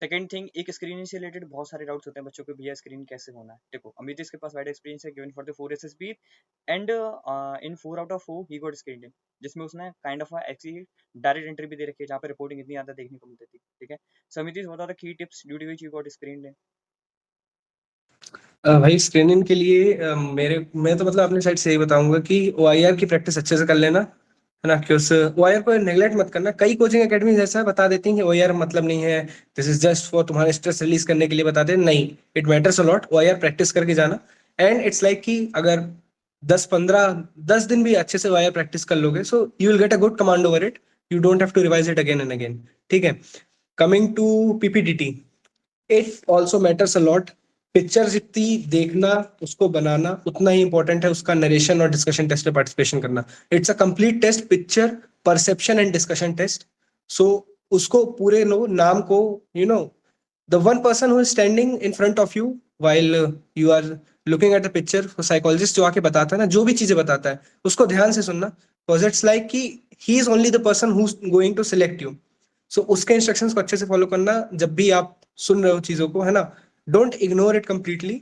Second thing, एक screen से related बहुत सारे डाउट्स होते हैं बच्चों को, भैया स्क्रीन कैसे होना है। देखो अमित के पास वाइड एक्सपीरियंस है given for the 4 SSB and in 4 out of 4 he got screen इन, जिसमें उसने kind of actually direct entry भी दे रखी है जहाँ पे रिपोर्टिंग इतनी ज्यादा देखने को मिलती थी। ठीक है, so Amit what are the key tips due to which you got screen in? भाई स्क्रीनिंग के लिए मैं तो मतलब अपनी साइड से यही बताऊंगा कि ओआईआर की प्रैक्टिस अच्छे से कर लेना, है ना। कि उस ओआईआर को नेगलेक्ट मत करना। कई कोचिंग एकेडमी ऐसा बता देती हैं कि ओआईआर मतलब नहीं है, दिस इज जस्ट फॉर तुम्हारे स्ट्रेस रिलीज करने के लिए बताते हैं। नहीं, it matters a lot. OIR practice करके जाना। एंड इट्स लाइक कि अगर 10 दिन भी अच्छे से ओआईआर प्रैक्टिस कर लोगे, so you will get a good command over it. You don't have to revise it again and again. ठीक है। Coming to PPDT, it also matters a lot. Picture जितनी देखना उसको बनाना उतना ही इंपॉर्टेंट है उसका नरेशन और डिस्कशन टेस्ट में पार्टिसिपेशन करना। It's a complete test, picture perception and discussion test. So उसको पूरे नो नाम को, you know, the one person who is standing in front of you while you are looking at the picture, psychologist जो आके बताता है ना, जो भी चीजें बताता है उसको ध्यान से सुनना। बिकॉज इट्स लाइक कि he is only the person who going to select you. So उसके इंस्ट्रक्शंस को अच्छे से फॉलो करना जब भी आप सुन रहे हो चीजों को, है ना। Don't ignore it completely.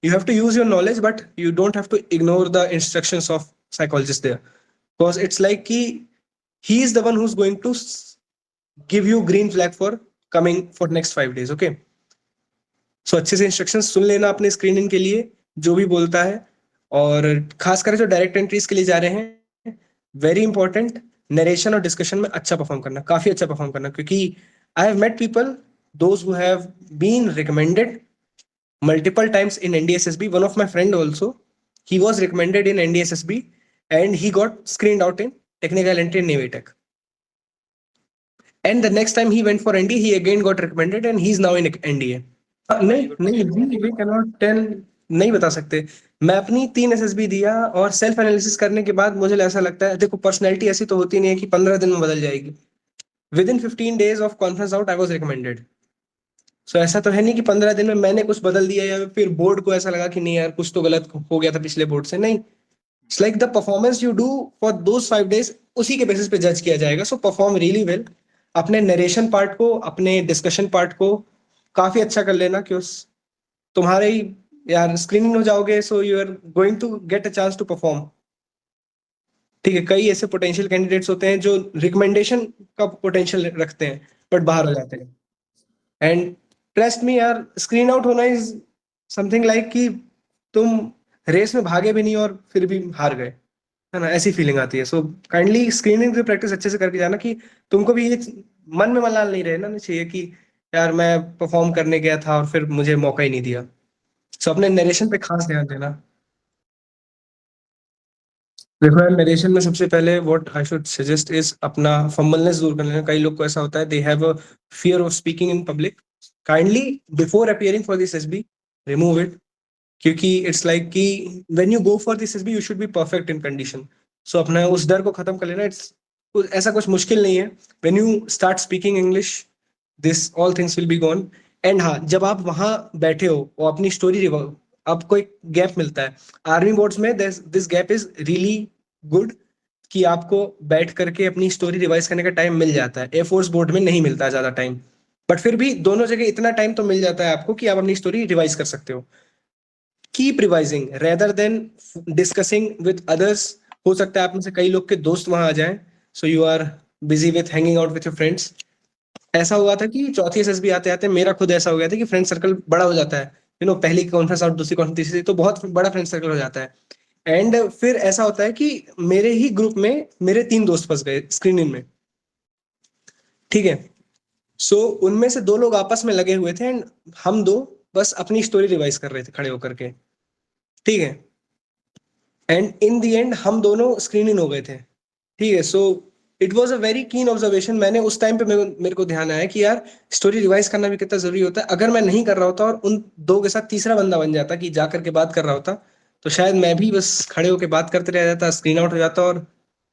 you have to use your knowledge, but you don't have to ignore the instructions of psychologist there, because it's like he is the one who's going to give you green flag for coming for next 5 days. Okay, so अच्छे से instructions सुन लेना अपने screening के लिए जो भी बोलता है। और खासकर जो डायरेक्ट एंट्रीज के लिए जा रहे हैं, वेरी इंपॉर्टेंट, नरेशन और डिस्कशन में अच्छा परफॉर्म करना, काफी अच्छा परफॉर्म करना। क्योंकि I have met people those who have been recommended multiple times in NDSSB. One of my friend also, he was recommended in NDSSB and he got screened out in technical entry and Navy Tech. And the next time he went for NDA, he again got recommended and he's now in NDA. नहीं नहीं, we cannot tell, नहीं बता सकते। मैं अपनी 3 SSB दिया और self analysis करने के बाद मुझे ऐसा लगता है, देखो पर्सनैलिटी ऐसी तो होती नहीं है कि 15 दिन में बदल जाएगी। Within 15 days of conference out I was recommended. So ऐसा तो है नहीं कि 15 दिन में मैंने कुछ बदल दिया या फिर बोर्ड को ऐसा लगा कि नहीं यार कुछ तो गलत हो गया था पिछले बोर्ड से। नहीं, it's like the performance you do for those 5 days, उसी के बेसिस पे जज किया जाएगा। सो परफॉर्म रियली वेल। अपने नरेशन पार्ट को, अपने डिस्कशन पार्ट को काफी अच्छा कर लेना, कि उस तुम्हारे ही यार स्क्रीनिंग हो जाओगे, so you are going to get a chance to perform. ठीक है, कई ऐसे पोटेंशियल कैंडिडेट्स होते हैं जो रिकमेंडेशन का पोटेंशियल रखते हैं बट बाहर हो जाते हैं। एंड ट्रस्ट मी यार, स्क्रीन आउट होना इज समथिंग लाइक कि तुम रेस में भागे भी नहीं और फिर भी हार गए, है ना। ऐसी फीलिंग आती है। सो काइंडली स्क्रीनिंग की प्रैक्टिस अच्छे से करके जाना, कि तुमको भी ये मन में मलाल नहीं रहना नहीं चाहिए कि यार मैं परफॉर्म करने गया था और फिर मुझे मौका ही नहीं दिया। सो अपने नरेशन पे खास ध्यान देना। देखो यार, नरेशन में सबसे पहले what I should suggest is अपना फंबलनेस दूर कर लेना। कई लोग को ऐसा होता है, they have a fear of speaking in public. Kindly before appearing for this SB, remove it. क्योंकि इट्स लाइक कि when you go for this SB you should be perfect in condition. So अपना उस डर को खत्म कर लेना। It's ऐसा कुछ मुश्किल नहीं है। When you start speaking English, this all things will be gone. And हाँ, जब आप वहां बैठे हो और अपनी स्टोरी, आपको एक गैप मिलता है आर्मी बोर्ड्स में, this gap is really good, कि आपको बैठ करके अपनी स्टोरी रिवाइज करने का टाइम मिल जाता है। एयरफोर्स बोर्ड में नहीं मिलता ज्यादा टाइम, बट फिर भी दोनों जगह इतना टाइम तो मिल जाता है आपको कि आप अपनी स्टोरी रिवाइज कर सकते हो। Keep revising rather than discussing with others. हो सकता है आप में से कई लोग के दोस्त वहां आ जाएं, so you are busy with hanging out with your friends. ऐसा हुआ था कि चौथी एसएसबी आते आते मेरा खुद ऐसा हो गया था कि फ्रेंड सर्कल बड़ा हो जाता है। पहली कॉन्फ्रेंस आउट, दूसरी कॉन्फ्रेंस, तीसरी, तो बहुत बड़ा फ्रेंड सर्कल हो जाता है। एंड फिर ऐसा होता है कि मेरे ही ग्रुप में मेरे 3 दोस्त फंस गए स्क्रीनिंग में। ठीक है। सो उनमें से 2 लोग आपस में लगे हुए थे एंड हम 2 बस अपनी स्टोरी रिवाइज कर रहे थे खड़े होकर के। ठीक है। एंड इन दी एंड हम दोनों स्क्रीन इन हो गए थे। ठीक है। So it was a very keen observation. मैंने उस टाइम पे मेरे को ध्यान आया कि यार स्टोरी रिवाइज करना भी कितना जरूरी होता है। अगर मैं नहीं कर रहा होता और उन 2 के साथ तीसरा बंदा बन जाता कि जा करके बात कर रहा होता, तो शायद मैं भी बस खड़े होकर बात करते रह जाता, स्क्रीन आउट हो जाता और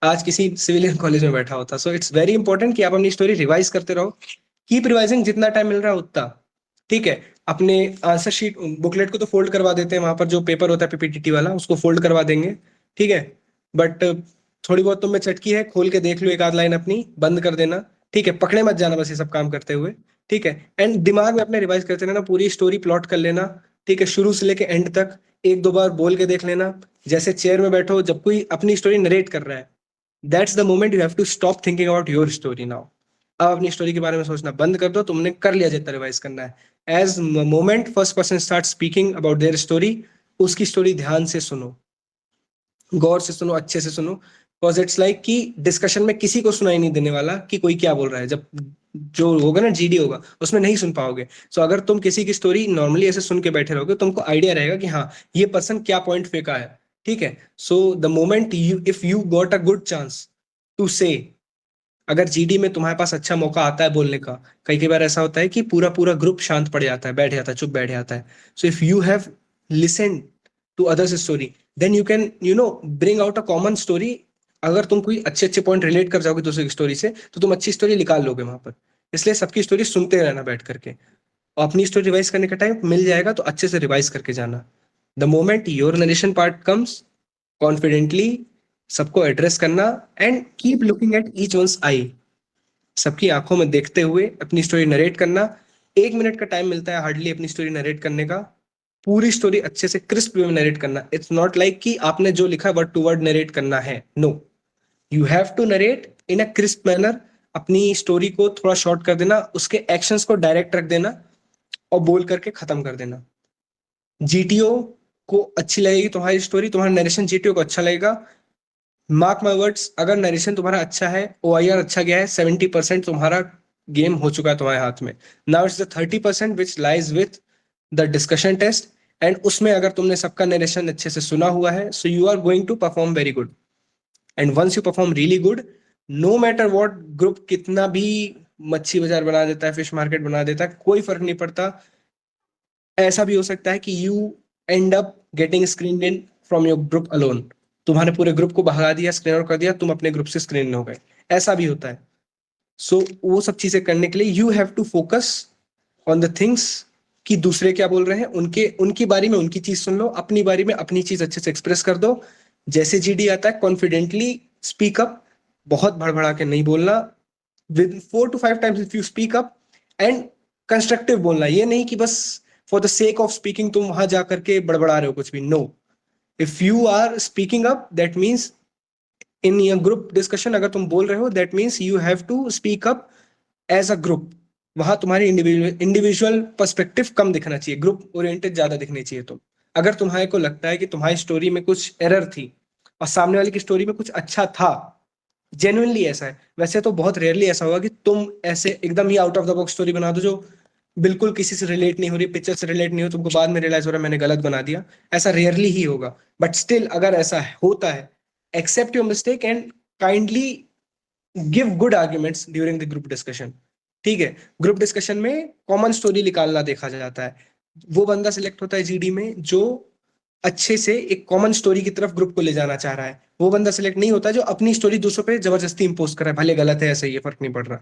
आज किसी सिविलियन कॉलेज में बैठा होता। सो इट्स वेरी इंपॉर्टेंट कि आप अपनी स्टोरी रिवाइज करते रहो। कीप रिवाइजिंग, जितना टाइम मिल रहा है उतना। ठीक है। अपने आंसर शीट बुकलेट को तो फोल्ड करवा देते हैं, वहां पर जो पेपर होता है पीपीटीटी वाला उसको फोल्ड करवा देंगे। ठीक है। बट थोड़ी बहुत तुम में चटकी है, खोल के देख लो एक आध लाइन अपनी, बंद कर देना। ठीक है, पकड़े मत जाना बस ये सब काम करते हुए। ठीक है। एंड दिमाग में अपने रिवाइज करते रहना, पूरी स्टोरी प्लॉट कर लेना, ठीक है, शुरू से लेके एंड तक एक दो बार बोल के देख लेना। जैसे चेयर में बैठो, जब कोई अपनी स्टोरी नरेट कर रहा है, that's the moment you have to stop thinking about your story now. अब अपनी स्टोरी के बारे में सोचना बंद कर दो, तुमने कर लिया जितना रिवाइज करना है। As moment first person start speaking about their story, उसकी स्टोरी ध्यान से सुनो, गौर से सुनो, अच्छे से सुनो। बिकॉज इट्स लाइक कि डिस्कशन में किसी को सुनाई नहीं देने वाला कि कोई क्या बोल रहा है। जब जो होगा ना जीडी होगा, उसमें नहीं सुन पाओगे। सो अगर तुम किसी की स्टोरी नॉर्मली ऐसे सुन के बैठे रहोगे, तुमको आइडिया रहेगा कि हाँ ये पर्सन क्या पॉइंट फेंका है, ठीक है। So the moment you if you got a good chance to say, अगर जीडी में तुम्हारे पास अच्छा मौका आता है बोलने का, कई कई बार ऐसा होता है कि पूरा पूरा ग्रुप शांत पड़ जाता है, बैठ जाता है, चुप बैठ जाता है। So if you have listen to others story, then you can bring out a common story. अगर तुम कोई अच्छे अच्छे पॉइंट रिलेट कर जाओगे दूसरी की स्टोरी से, तो तुम अच्छी स्टोरी निकाल लोगे वहां पर। इसलिए सबकी स्टोरी सुनते रहना बैठ करके, और अपनी स्टोरी रिवाइज करने का टाइम मिल जाएगा तो अच्छे से रिवाइज करके जाना। The moment your narration part comes, confidently सबको एड्रेस करना, and keep looking at each one's eye, सबकी आंखों में देखते हुए अपनी स्टोरी नरेट करना। 1 मिनट का टाइम मिलता है हार्डली अपनी स्टोरी नरेट करने का। पूरी स्टोरी अच्छे से क्रिस्प वे में नरेट करना। इट्स नॉट लाइक कि आपने जो लिखा वर्ड टू वर्ड नरेट करना है, no, you have to narrate in a crisp manner. अपनी स्टोरी को थोड़ा शॉर्ट कर देना, उसके एक्शंस को डायरेक्ट रख देना, और बोल करके खत्म कर देना। जीटीओ को अच्छी लगेगी तुम्हारी स्टोरी, तुम्हारा नरेशन जीटीओ को अच्छा लगेगा। मार्क माई वर्ड्स, अगर नरेशन तुम्हारा अच्छा है, ओआईआर अच्छा गया है, 70% तुम्हारा गेम हो चुका है तुम्हारे हाथ में। Now it's the 30% which lies with the discussion test. And उसमें अगर तुमने सबका नरेशन अच्छे से सुना हुआ है, so you are going to perform very good. And once you perform really good, no matter what group कितना भी मच्छी बाजार बना देता है, फिश मार्केट बना देता है, कोई फर्क नहीं पड़ता। ऐसा भी हो सकता है कि you and up getting screen in from your group alone. तुम्हारे पूरे ग्रुप को भगा दिया, स्क्रीन आउट कर दिया, तुम अपने ग्रुप से स्क्रीन इन हो गए, ऐसा भी होता है। सो वो सब चीजें करने के लिए you have to focus on the things, कि दूसरे क्या बोल रहे हैं, उनके उनकी बारी में उनकी चीज सुन लो, अपनी बारी में अपनी चीज अच्छे से एक्सप्रेस कर दो। जैसे जीडी आता है, कॉन्फिडेंटली स्पीक अप, बहुत भड़बड़ा के नहीं बोलना। With 4 to 5 times if you speak up, and constructive बोलना, ये नहीं कि बस for the sake of speaking तुम वहां जाकर के बड़बड़ा रहे हो कुछ भी, no. If you are speaking up, that means in your group discussion अगर तुम बोल रहे हो, that means you have to speak up as a group. वहां तुम्हारी इंडिविजुअल पर्सपेक्टिव कम दिखना चाहिए, ग्रुप ओरिएंटेड ज्यादा दिखनी चाहिए तुम। अगर तुम्हारे को लगता है कि तुम्हारी स्टोरी में कुछ एरर थी और सामने वाले की स्टोरी में कुछ अच्छा था, जेन्युइनली ऐसा है, वैसे तो बहुत रेयरली ऐसा होगा कि तुम ऐसे एकदम ही out of the box story बना दो जो बिल्कुल किसी से रिलेट नहीं हो रही, पिक्चर से रिलेट नहीं हो, तुमको बाद में रियलाइज हो रहा है मैंने गलत बना दिया। ऐसा रेयरली ही होगा, बट स्टिल अगर ऐसा होता है, accept your mistake and kindly give good arguments during the group discussion. ठीक है, ग्रुप डिस्कशन में कॉमन स्टोरी निकालना देखा जाता है। वो बंदा सिलेक्ट होता है जीडी में जो अच्छे से एक कॉमन स्टोरी की तरफ ग्रुप को ले जाना चाह रहा है। वो बंदा सिलेक्ट नहीं होता जो अपनी स्टोरी दूसरों पे जबरदस्ती इंपोज कर रहा है, भले गलत है, ऐसा ही है, फर्क नहीं पड़ रहा।